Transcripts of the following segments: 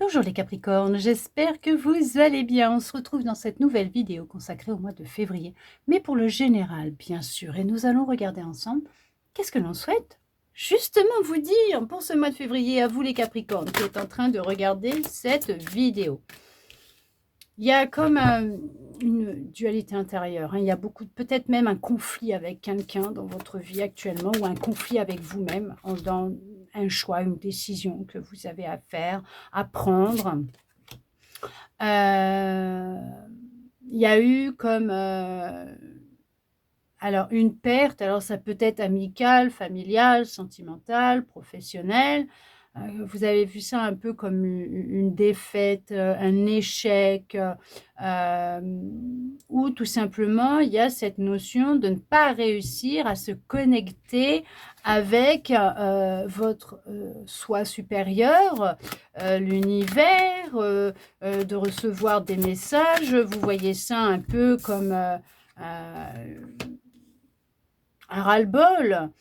Bonjour les Capricornes, j'espère que vous allez bien. On se retrouve dans cette nouvelle vidéo consacrée au mois de février, mais pour le général bien sûr. Et nous allons regarder ensemble qu'est-ce que l'on souhaite justement vous dire pour ce mois de février à vous les Capricornes qui êtes en train de regarder cette vidéo. Il y a comme une dualité intérieure, hein. Il y a beaucoup, peut-être même un conflit avec quelqu'un dans votre vie actuellement ou un conflit avec vous-même dans un choix, une décision que vous avez à faire, à prendre. Il y a eu comme alors une perte, alors ça peut être amicale, familiale, sentimentale, professionnelle. Vous avez vu ça un peu comme une défaite, un échec, ou tout simplement il y a cette notion de ne pas réussir à se connecter avec votre soi supérieur, l'univers, de recevoir des messages. Vous voyez ça un peu comme un ras-le-bol.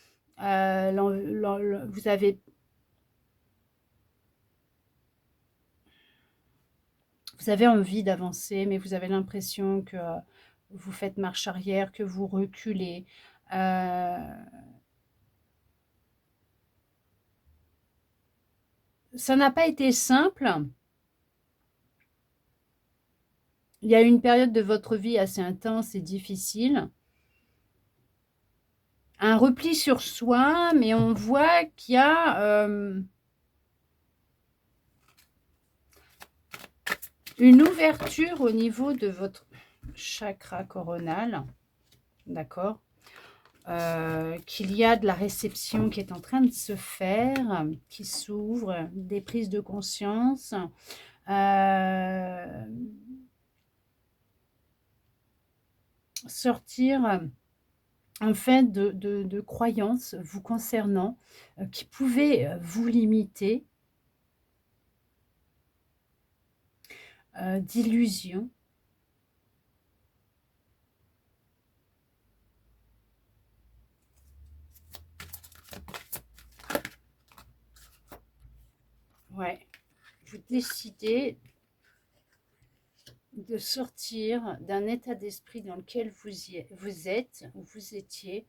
Vous avez envie d'avancer, mais vous avez l'impression que vous faites marche arrière, que vous reculez. Ça n'a pas été simple. Il y a eu une période de votre vie assez intense et difficile. Un repli sur soi, mais on voit qu'il y a une ouverture au niveau de votre chakra coronal, d'accord, qu'il y a de la réception qui est en train de se faire, qui s'ouvre, des prises de conscience, sortir en fait de croyances vous concernant qui pouvaient vous limiter, d'illusions. Ouais, vous décidez de sortir d'un état d'esprit dans lequel vous êtes, ou vous étiez.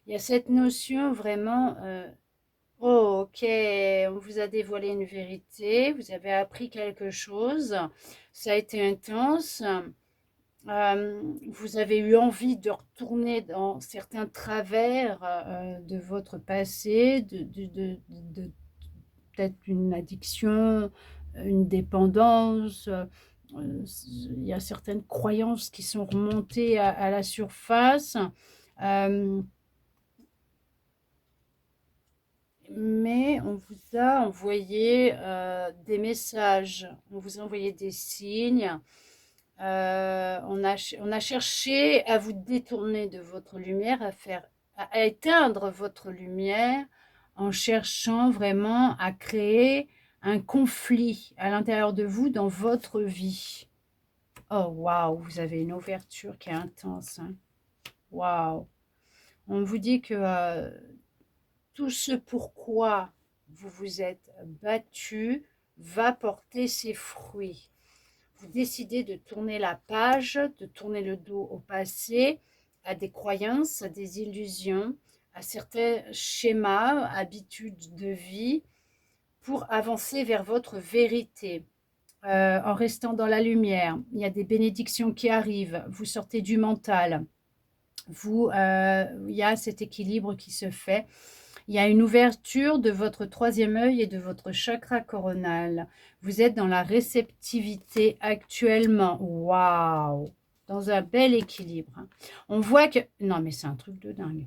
Il y a cette notion vraiment, oh, ok, on vous a dévoilé une vérité, vous avez appris quelque chose, ça a été intense, vous avez eu envie de retourner dans certains travers de votre passé, peut-être une addiction, une dépendance. Il y a certaines croyances qui sont remontées à la surface. Mais on vous a envoyé des messages, on vous a envoyé des signes. On a cherché à vous détourner de votre lumière, à éteindre votre lumière en cherchant vraiment à créer un conflit à l'intérieur de vous dans votre vie. Oh waouh, vous avez une ouverture qui est intense, hein. Waouh. On vous dit que tout ce pourquoi vous vous êtes battu va porter ses fruits. Vous décidez de tourner la page, de tourner le dos au passé, à des croyances, à des illusions, à certains schémas, habitudes de vie, pour avancer vers votre vérité. En restant dans la lumière, il y a des bénédictions qui arrivent, vous sortez du mental, il y a cet équilibre qui se fait. Il y a une ouverture de votre troisième œil et de votre chakra coronal. Vous êtes dans la réceptivité actuellement. Waouh! Dans un bel équilibre. On voit que... Non, mais c'est un truc de dingue.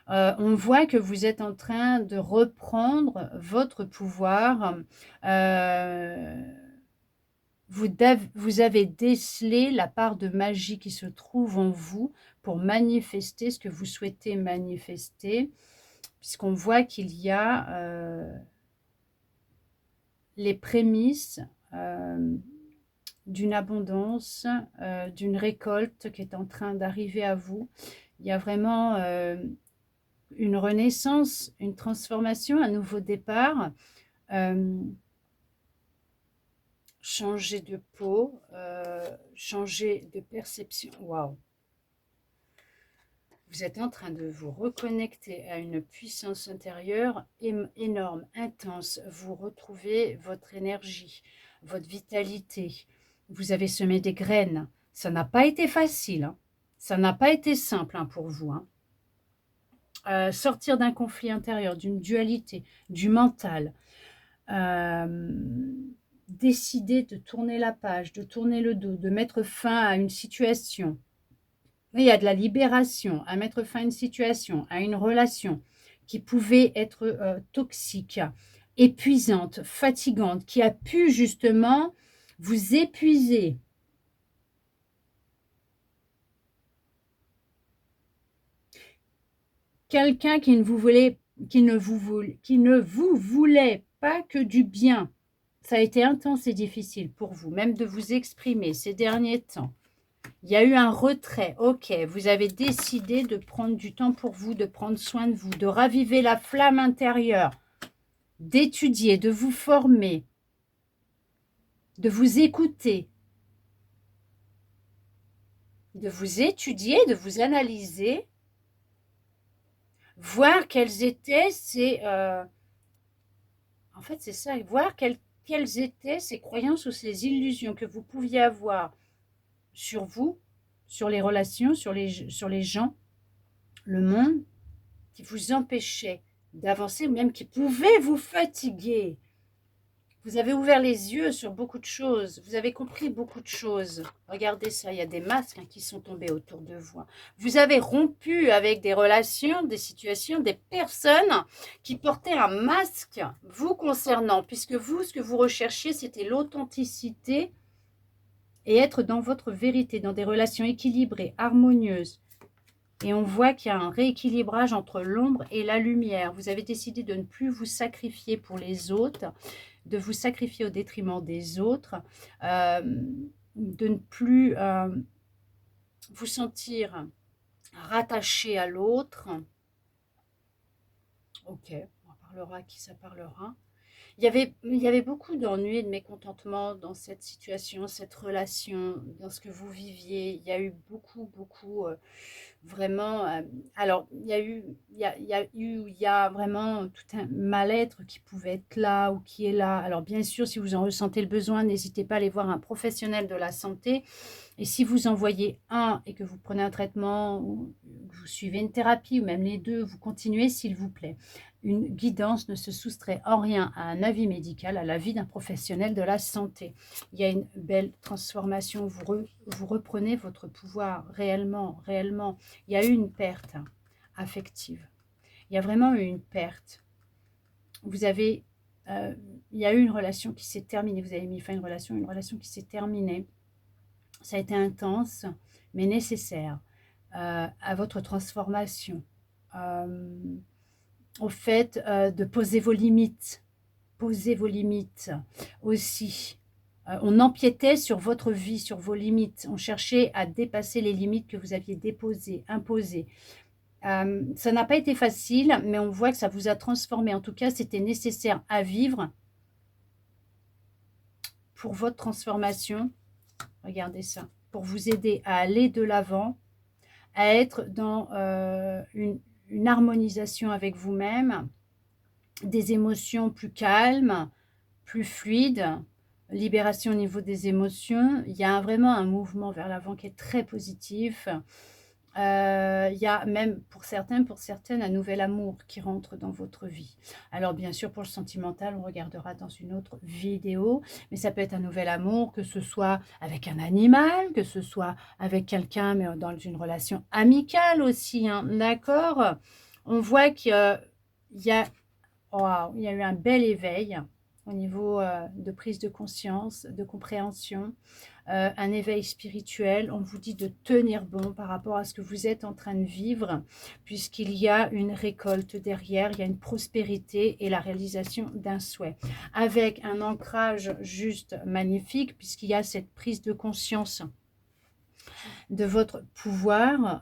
On voit que vous êtes en train de reprendre votre pouvoir. Vous avez décelé la part de magie qui se trouve en vous pour manifester ce que vous souhaitez manifester, puisqu'on voit qu'il y a les prémices d'une abondance, d'une récolte qui est en train d'arriver à vous. Il y a vraiment une renaissance, une transformation, un nouveau départ. changer de peau, changer de perception. Waouh! Vous êtes en train de vous reconnecter à une puissance intérieure énorme, intense. Vous retrouvez votre énergie, votre vitalité. Vous avez semé des graines. Ça n'a pas été facile, hein. Ça n'a pas été simple, hein, pour vous, hein. Sortir d'un conflit intérieur, d'une dualité, du mental. Décider de tourner la page, de tourner le dos, de mettre fin à une situation. Il y a de la libération, à mettre fin à une situation, à une relation qui pouvait être toxique, épuisante, fatigante, qui a pu justement vous épuiser. Quelqu'un qui ne vous voulait, qui ne vous voulait pas que du bien. Ça a été intense et difficile pour vous, même de vous exprimer ces derniers temps. Il y a eu un retrait. Ok, vous avez décidé de prendre du temps pour vous, de prendre soin de vous, de raviver la flamme intérieure, d'étudier, de vous former, de vous écouter, de vous étudier, de vous analyser, voir quelles étaient ces... en fait, c'est ça, voir quelles étaient ces croyances ou ces illusions que vous pouviez avoir sur vous, sur les relations, sur les gens, le monde, qui vous empêchaient d'avancer ou même qui pouvaient vous fatiguer. Vous avez ouvert les yeux sur beaucoup de choses. Vous avez compris beaucoup de choses. Regardez ça, il y a des masques, hein, qui sont tombés autour de vous. Vous avez rompu avec des relations, des situations, des personnes qui portaient un masque vous concernant, puisque vous, ce que vous recherchiez, c'était l'authenticité et être dans votre vérité, dans des relations équilibrées, harmonieuses. Et on voit qu'il y a un rééquilibrage entre l'ombre et la lumière. Vous avez décidé de ne plus vous sacrifier pour les autres, de vous sacrifier au détriment des autres, de ne plus vous sentir rattaché à l'autre. Ok, on parlera à qui ça parlera. Il y avait beaucoup d'ennuis et de mécontentement dans cette situation, cette relation, dans ce que vous viviez. Il y a eu beaucoup, vraiment, alors il y a vraiment tout un mal-être qui pouvait être là ou qui est là. Alors bien sûr, si vous en ressentez le besoin, n'hésitez pas à aller voir un professionnel de la santé. Et si vous en voyez un et que vous prenez un traitement ou que vous suivez une thérapie ou même les deux, vous continuez s'il vous plaît. Une guidance ne se soustrait en rien à un avis médical, à l'avis d'un professionnel de la santé. Il y a une belle transformation, vous reprenez votre pouvoir réellement. Il y a eu une perte affective. Il y a vraiment eu une perte. Vous avez, il y a eu une relation qui s'est terminée. Vous avez mis fin à une relation qui s'est terminée. Ça a été intense, mais nécessaire à votre transformation. Au fait de poser vos limites. Posez vos limites aussi. On empiétait sur votre vie, sur vos limites. On cherchait à dépasser les limites que vous aviez déposées, imposées. Ça n'a pas été facile, mais on voit que ça vous a transformé. En tout cas, c'était nécessaire à vivre pour votre transformation. Regardez ça. Pour vous aider à aller de l'avant, à être dans une harmonisation avec vous-même, des émotions plus calmes, plus fluides, libération au niveau des émotions. Il y a vraiment un mouvement vers l'avant qui est très positif. Il y a même pour certains, pour certaines, un nouvel amour qui rentre dans votre vie. Alors bien sûr, pour le sentimental, on regardera dans une autre vidéo, mais ça peut être un nouvel amour, que ce soit avec un animal, que ce soit avec quelqu'un, mais dans une relation amicale aussi, hein, d'accord? On voit qu'il y a, wow, il y a eu un bel éveil au niveau de prise de conscience, de compréhension, un éveil spirituel. On vous dit de tenir bon par rapport à ce que vous êtes en train de vivre, puisqu'il y a une récolte derrière, il y a une prospérité et la réalisation d'un souhait, avec un ancrage juste magnifique, puisqu'il y a cette prise de conscience de votre pouvoir,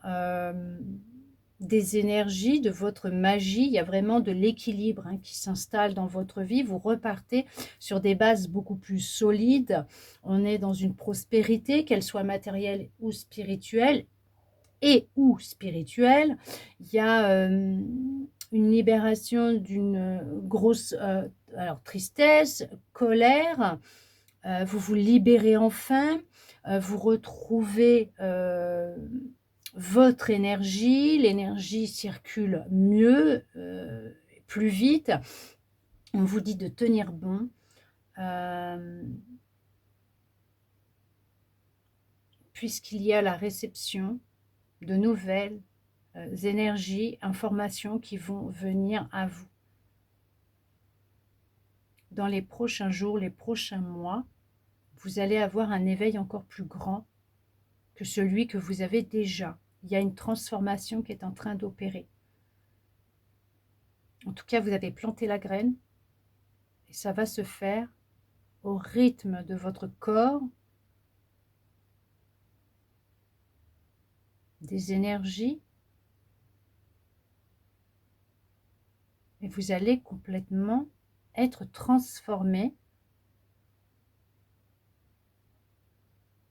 des énergies, de votre magie. Il y a vraiment de l'équilibre qui s'installe dans votre vie. Vous repartez sur des bases beaucoup plus solides. On est dans une prospérité, qu'elle soit matérielle ou spirituelle, ou spirituelle. Il y a une libération d'une grosse alors tristesse, colère. Vous vous libérez enfin. Vous retrouvez votre énergie. L'énergie circule mieux, plus vite. On vous dit de tenir bon. Puisqu'il y a la réception de nouvelles énergies, informations qui vont venir à vous. Dans les prochains jours, les prochains mois, vous allez avoir un éveil encore plus grand que celui que vous avez déjà. Il y a une transformation qui est en train d'opérer. En tout cas, vous avez planté la graine et ça va se faire au rythme de votre corps, des énergies, et vous allez complètement être transformé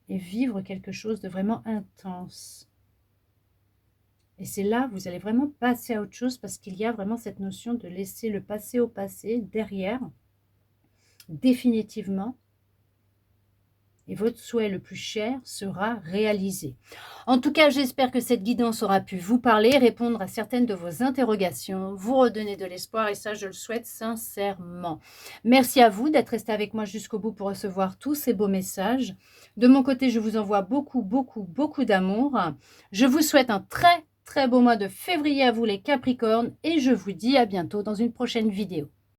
et vivre quelque chose de vraiment intense. Et c'est là, vous allez vraiment passer à autre chose parce qu'il y a vraiment cette notion de laisser le passé au passé, derrière, définitivement. Et votre souhait le plus cher sera réalisé. En tout cas, j'espère que cette guidance aura pu vous parler, répondre à certaines de vos interrogations, vous redonner de l'espoir et ça, je le souhaite sincèrement. Merci à vous d'être resté avec moi jusqu'au bout pour recevoir tous ces beaux messages. De mon côté, je vous envoie beaucoup, beaucoup, beaucoup d'amour. Je vous souhaite un très, très beau mois de février à vous les Capricornes et je vous dis à bientôt dans une prochaine vidéo.